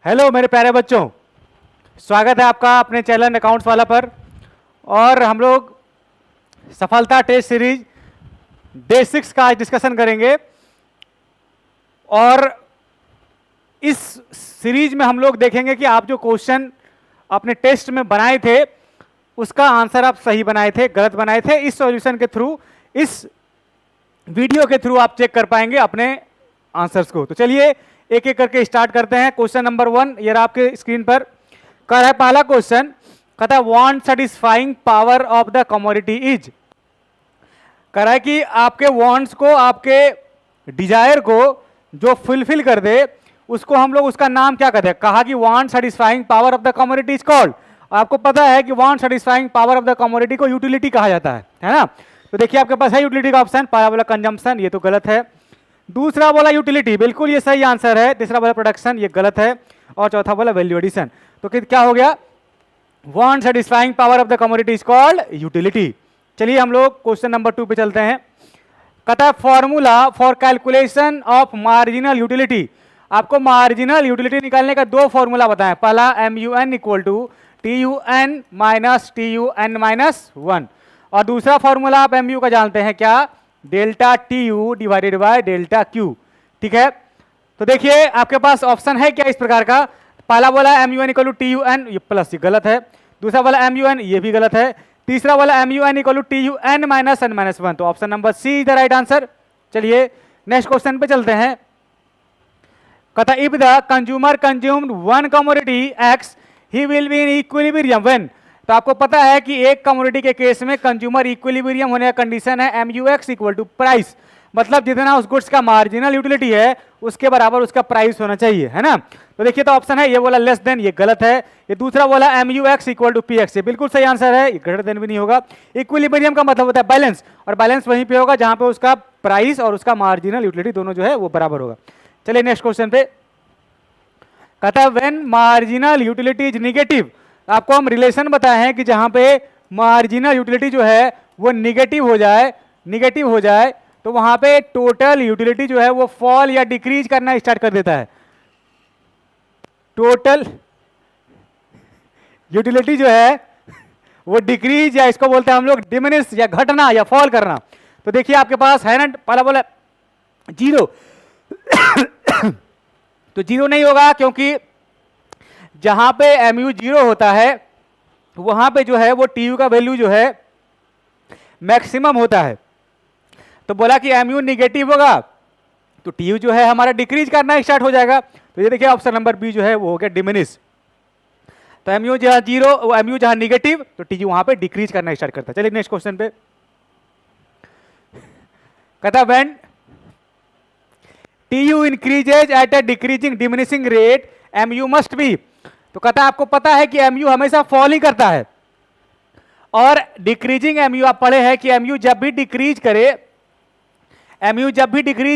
Hello मेरे प्यारे बच्चों, स्वागत है आपका अपने चैनल अकाउंट्स वाला पर। और हम लोग सफलता टेस्ट सीरीज डे 6 का आज डिस्कशन करेंगे। और इस सीरीज में हम लोग देखेंगे कि आप जो क्वेश्चन अपने टेस्ट में बनाए थे उसका आंसर आप सही बनाए थे, गलत बनाए थे। इस सॉल्यूशन के थ्रू, इस वीडियो के थ्रू आप चेक कर पाएंगे अपने आंसर्स को। तो चलिए एक एक करके स्टार्ट करते हैं। क्वेश्चन नंबर 1 ये रहा आपके स्क्रीन पर। कह रहा है पहला क्वेश्चन, कहता है want satisfying power of the commodity is. कह रहा है कि आपके वांट्स को, आपके डिजायर को जो फुलफिल कर दे उसको हम लोग, उसका नाम क्या कहते हैं। कहा कि want satisfying power of the commodity is called. आपको पता है कि want satisfying power of the commodity को यूटिलिटी कहा जाता है ना। तो देखिए आपके पास है यूटिलिटी का ऑप्शन। पहला बोला कंजम्पशन, ये तो गलत है। दूसरा बोला यूटिलिटी, बिल्कुल ये सही आंसर है। तीसरा बोला प्रोडक्शन, ये गलत है। और चौथा बोला वैल्यू एडिशन। तो क्या हो गया, want satisfying power of the commodity is called utility. चलिए हम लोग क्वेश्चन नंबर 2 पे चलते हैं। कहता है formula for calculation of marginal utility. आपको मार्जिनल यूटिलिटी निकालने का दो फॉर्मूला बताएं। पहला MUN equal to TUN minus TUN minus 1। और दूसरा फॉर्मूला आप MU का जानते हैं क्या, delta TU divided by delta Q। ठीक है, तो देखिए आपके पास ऑप्शन है क्या इस प्रकार का। पहला वाला MUN इक्वल टू TUN, ये प्लस, ये गलत है। दूसरा वाला MUN, ये भी गलत है। तीसरा वाला MUN equal to TUN minus N minus 1। तो option number C is the right answer. चलिए नेक्स्ट क्वेश्चन पे चलते हैं। कहता if the consumer consumed one commodity X he will be in equilibrium when. तो आपको पता है कि एक कमोडिटी के केस में कंज्यूमर इक्विलिब्रियम होने का कंडीशन है MUX इक्वल टू प्राइस। मतलब जितना उस गुड्स का मार्जिनल यूटिलिटी है उसके बराबर उसका प्राइस होना चाहिए, है ना। तो देखिए तो ऑप्शन है ये बोला लेस देन, ये गलत है। ये दूसरा बोला MUX इक्वल टू PX, ये बिल्कुल सही आंसर है। ये ग्रेटर देन भी नहीं होगा। इक्विलिब्रियम का मतलब होता है बैलेंस, और बैलेंस वहीं पे होगा जहां पे उसका प्राइस और उसका मार्जिनल यूटिलिटी दोनों जो है वो बराबर होगा। चलिए नेक्स्ट क्वेश्चन पे। कहता है when marginal utility is negative. आपको हम रिलेशन बताए हैं कि जहां पे मार्जिनल यूटिलिटी जो है वो निगेटिव हो जाए तो वहां पे टोटल यूटिलिटी जो है वो फॉल या डिक्रीज करना स्टार्ट कर देता है। टोटल यूटिलिटी जो है वो डिक्रीज, या इसको बोलते हैं हम लोग डिमिनिश, या घटना या फॉल करना। तो देखिए आपके पास है ना, पहला बोला जीरो तो जीरो नहीं होगा, क्योंकि जहां पे MU 0 होता है वहां पे जो है वो TU का वैल्यू जो है मैक्सिमम होता है। तो बोला कि MU निगेटिव होगा तो TU जो है हमारा डिक्रीज करना स्टार्ट हो जाएगा। तो ये देखिए ऑप्शन नंबर बी जो है वो हो गया डिमिनिश। तो MU जहां 0, MU जहां निगेटिव तो TU वहां पे डिक्रीज करना स्टार्ट करता है। चलिए नेक्स्ट क्वेश्चन पे। कहता when TU increases at a decreasing diminishing rate MU must be. तो कहता है आपको पता है कि MU हमेशा फॉल ही करता है, और डिक्रीजिंग MU आप पढ़े हैं कि MU जब भी डिक्रीज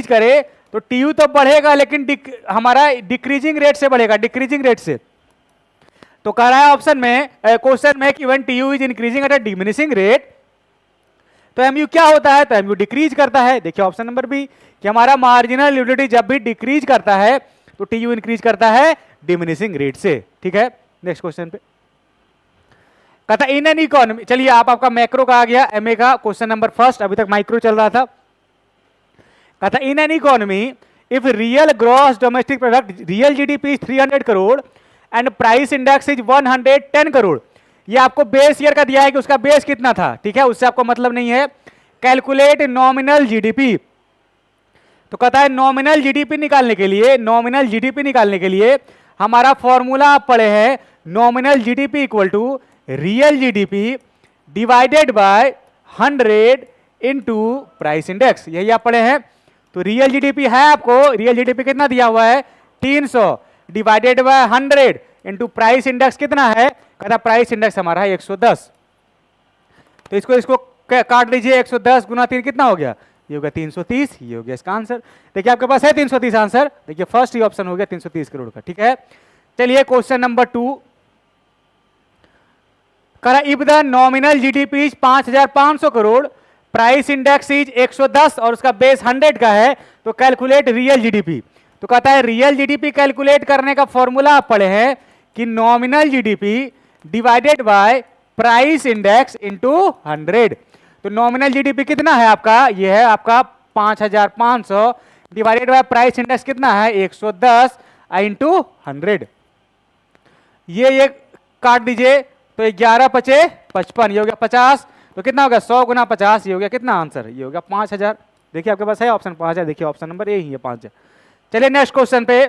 करे तो TU तो बढ़ेगा, लेकिन हमारा डिक्रीजिंग रेट से बढ़ेगा, डिक्रीजिंग रेट से। तो कह रहा है ऑप्शन में, क्वेश्चन में कि when TU is increasing at a diminishing rate तो MU क्या होता है, तो MU डिक्रीज करता है। देखिए ऑप्शन नंबर बी कि हमारा मार्जिनल यूटिलिटी जब भी डिक्रीज करता है तो TU इंक्रीज करता है डिमिनिशिंग रेट से। ठीक है, नेक्स्ट क्वेश्चन पे। कहता इन एन इकोनॉमी, चलिए आपका मैक्रो का आ गया, MA का क्वेश्चन नंबर फर्स्ट, अभी तक माइक्रो चल रहा था। कहता in an economy if real gross domestic product real GDP is 300 crore and price index is 110 crore. ये आपको बेस ईयर का दिया है कि उसका बेस कितना था, ठीक है, उससे आपको मतलब नहीं है। Calculate nominal GDP। तो कहता है नॉमिनल GDP निकालने के लिए हमारा फॉर्मूला आप पढ़े हैं, nominal GDP equal to real GDP divided by 100 into price index, यही आप पढ़े हैं। तो रियल GDP है, आपको रियल GDP कितना दिया हुआ है 300 divided by 100 into price index कितना है, कहता प्राइस इंडेक्स हमारा है 110। तो इसको काट लीजिए, 110 गुना 3 कितना हो गया, ये हो गया 330, ये हो गया इसका आंसर। देखिए आपके पास है 330 आंसर। देखिए फर्स्ट ही ऑप्शन हो गया 330 करोड़ का। ठीक है, चलिए क्वेश्चन नंबर 2। करा if the nominal GDP is 5500 crore, price index is 110 और उसका बेस 100 का है, तो कैलकुलेट रियल GDP। तो कहता है रियल जीडीपी कैलकुलेट करने का फॉर्मूला आप पढ़े हैं कि nominal GDP divided by price index into 100। तो नॉमिनल जीडीपी कितना है आपका, ये है आपका 5500 डिवाइडेड बाय प्राइस इंडेक्स कितना है 110 इंटू 100। ये काट दीजिए तो 11 पचे 55, ये हो गया 50, तो कितना हो गया 100 गुना 50, ये हो गया कितना आंसर, ये हो गया 5000। देखिए आपके पास है ऑप्शन 5000, देखिए ऑप्शन नंबर ए ही है 5000। चलिए नेक्स्ट क्वेश्चन पे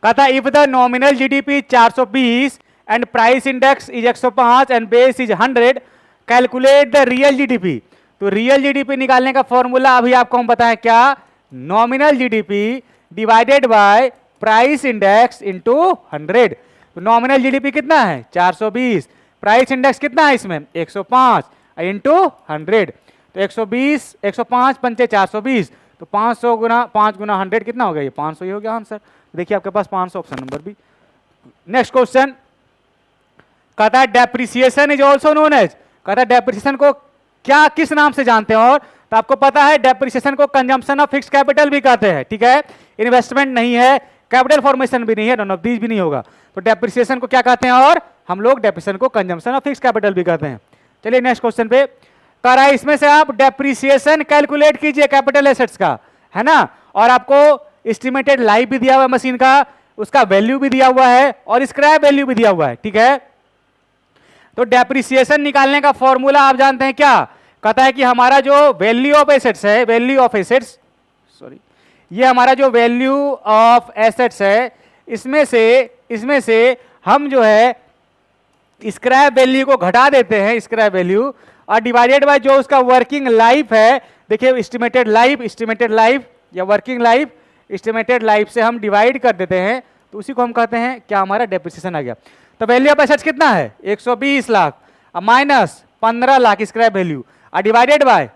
कहता है if the nominal GDP 420 and price index is 105 and base is 100 calculate the real GDP. तो रियल जीडीपी निकालने का फॉर्मूला अभी आपको हम बताएं क्या, nominal GDP divided by price index into 100। तो नॉमिनल जीडीपी कितना है 420, प्राइस इंडेक्स कितना है इसमें 105 इंटू 100। तो 120 105 पंचे 420, तो 500 गुना 5 गुना 100 कितना हो गया, ये 500 ही हो गया आंसर। देखिए आपके पास 500 option number B. Next question कहता है depreciation is also known as, कहता है डेप्रिसिएशन को क्या किस नाम से जानते हैं, और तो आपको पता है डेप्रिसिएशन को कंजम्पशन ऑफ फिक्स्ड कैपिटल भी कहते हैं, ठीक है। इन्वेस्टमेंट नहीं है, कैपिटल फॉर्मेशन भी नहीं है, नॉन ऑफ दीज भी नहीं होगा, तो डेप्रिसिएशन को क्या कहते हैं, और हम लोग डेप्रिसिएशन को कंजम्पशन ऑफ फिक्स्ड कैपिटल भी कहते हैं। चलिए नेक्स्ट क्वेश्चन पे कह रहा है इसमें से आप डेप्रिसिएशन कैलकुलेट कीजिए कैपिटल एसेट्स का, है ना, और आपको एस्टिमेटेड लाइफ भी दिया हुआ है मशीन का, उसका वैल्यू भी दिया हुआ है और स्क्रैप वैल्यू भी दिया हुआ है, ठीक है। तो डेप्रिसिएशन निकालने का फॉर्मूला आप जानते हैं क्या, कहता है कि हमारा जो वैल्यू ऑफ एसेट्स है, वैल्यू ऑफ एसेट्स सॉरी, ये हमारा जो वैल्यू ऑफ एसेट्स है इसमें से हम जो है स्क्रैप वैल्यू को घटा देते हैं, स्क्रैप वैल्यू, और डिवाइडेड बाय जो उसका वर्किंग लाइफ है, देखिए एस्टिमेटेड लाइफ या वर्किंग लाइफ, एस्टिमेटेड लाइफ से हम डिवाइड कर देते हैं, तो उसी को हम कहते हैं क्या, हमारा डेप्रिसिएशन आ गया। तो वैल्यू ऑफ एसेट्स कितना है 120 lakh minus 15 lakh scrap value, और डिवाइडेड बाय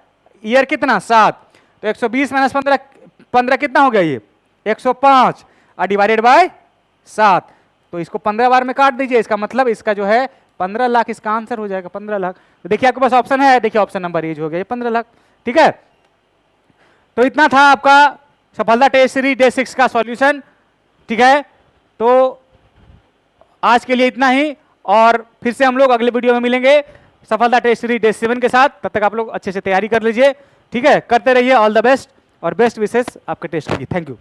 ईयर कितना 7, तो 120 माइनस 15 कितना हो गया, ये 105, और डिवाइडेड बाय 7, तो इसको 15 बार में काट दीजिए, इसका मतलब इसका जो है 15 लाख इसका आंसर हो जाएगा 15 लाख। तो देखिए आपके पास ऑप्शन है, देखिए ऑप्शन नंबर ए जो हो गया 15 लाख, ठीक है। तो इतना था आपका सफलता टेस्ट सीरीज डे 6 का सॉल्यूशन, ठीक है। तो आज के लिए इतना ही, और फिर से हम लोग अगले वीडियो में मिलेंगे सफलता टेस्ट सीरीज डे 7 के साथ। तब तक आप लोग अच्छे से तैयारी कर लीजिए, ठीक है, करते रहिए। ऑल द बेस्ट और बेस्ट विशेष आपके टेस्ट की। Thank you.